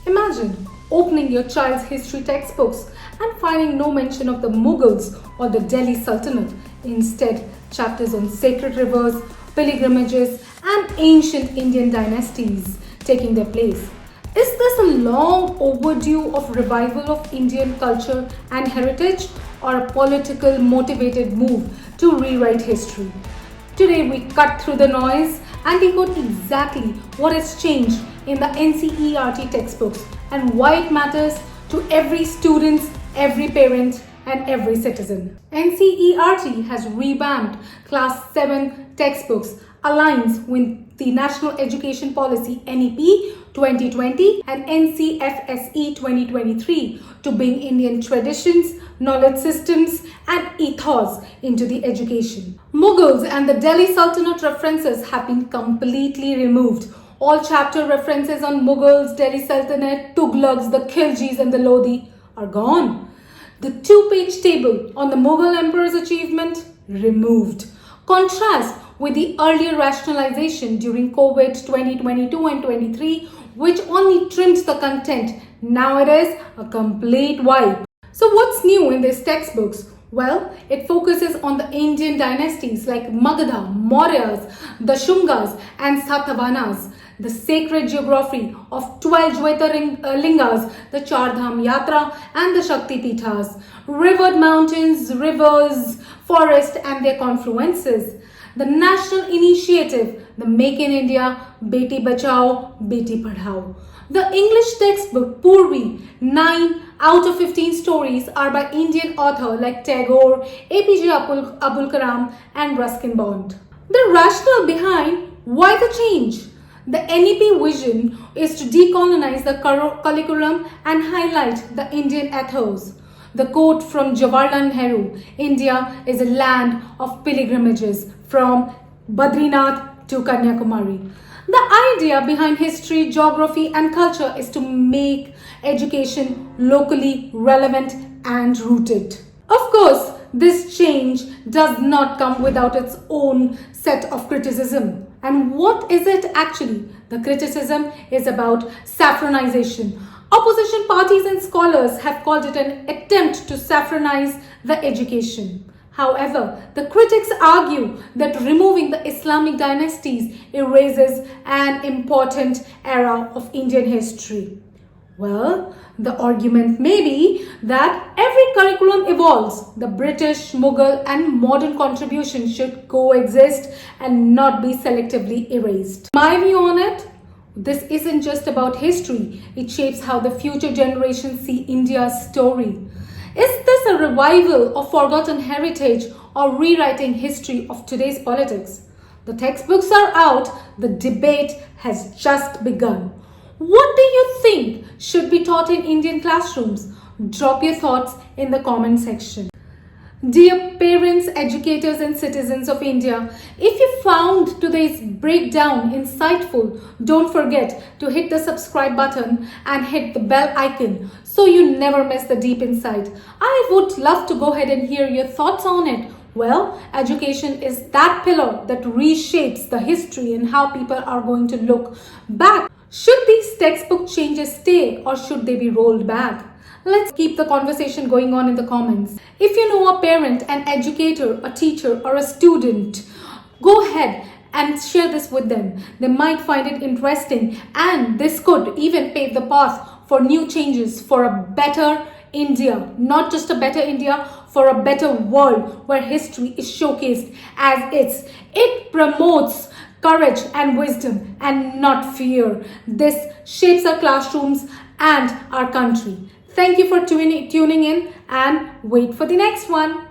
Imagine opening your child's history textbooks and finding no mention of the Mughals or the Delhi Sultanate. Instead, chapters on sacred rivers, pilgrimages, and ancient Indian dynasties taking their place. Is this a long overdue of revival of Indian culture and heritage, or a political motivated move to rewrite history? Today we cut through the noise and decode exactly what has changed in the NCERT textbooks and why it matters to every student, every parent and every citizen. NCERT has revamped Class 7 textbooks, aligns with the National Education Policy NEP 2020 and NCFSE 2023 to bring Indian traditions, knowledge systems and ethos into the education. Mughals and the Delhi Sultanate references have been completely removed. All chapter references on Mughals, Delhi Sultanate, Tughlaqs, the Khiljis and the Lodi are gone. The two-page table on the Mughal emperor's achievement removed. Contrast with the earlier rationalization during COVID 2022 and 23, which only trimmed the content. Now it is a complete wipe. So what's new in these textbooks? Well, it focuses on the Indian dynasties like Magadha, Mauryas, the Shungas and Satavahanas, the sacred geography of 12 Jyotirlingas, the Char Dham Yatra and the Shakti Pithas, rivered mountains, rivers, forests and their confluences, the national initiative, the Make in India, Beti Bachao, Beti Padhao. The English textbook Purvi, 9 out of 15 stories are by Indian author like Tagore, APJ Abul Kalam and Ruskin Bond. The rationale behind why the change? The NEP vision is to decolonize the curriculum and highlight the Indian ethos. The quote from Jawaharlal Nehru, India is a land of pilgrimages from Badrinath to Kanyakumari. The idea behind history, geography and culture is to make education locally relevant and rooted. Of course, this change does not come without its own set of criticism. And what is it actually? The criticism is about saffronization. Opposition parties and scholars have called it an attempt to saffronize the education. However, the critics argue that removing the Islamic dynasties erases an important era of Indian history. Well, the argument may be that every curriculum evolves. The British, Mughal and modern contributions should coexist and not be selectively erased. My view on it? This isn't just about history. It shapes how the future generations see India's story. Is this a revival of forgotten heritage or rewriting history of today's politics? The textbooks are out. The debate has just begun. What do you think should be taught in Indian classrooms? Drop your thoughts in the comment section. Dear parents, educators and citizens of India, if you found today's breakdown insightful, don't forget to hit the subscribe button and hit the bell icon so you never miss the deep insight. I would love to go ahead and hear your thoughts on it. Well, education is that pillar that reshapes the history and how people are going to look back. Should these textbook changes stay or should they be rolled back? Let's keep the conversation going on in the comments. If you know a parent, an educator, a teacher or a student, go ahead and share this with them. They might find it interesting and this could even pave the path for new changes, for a better India, not just a better India, for a better world where history is showcased as is. It promotes courage and wisdom and not fear. This shapes our classrooms and our country. Thank you for tuning in and wait for the next one.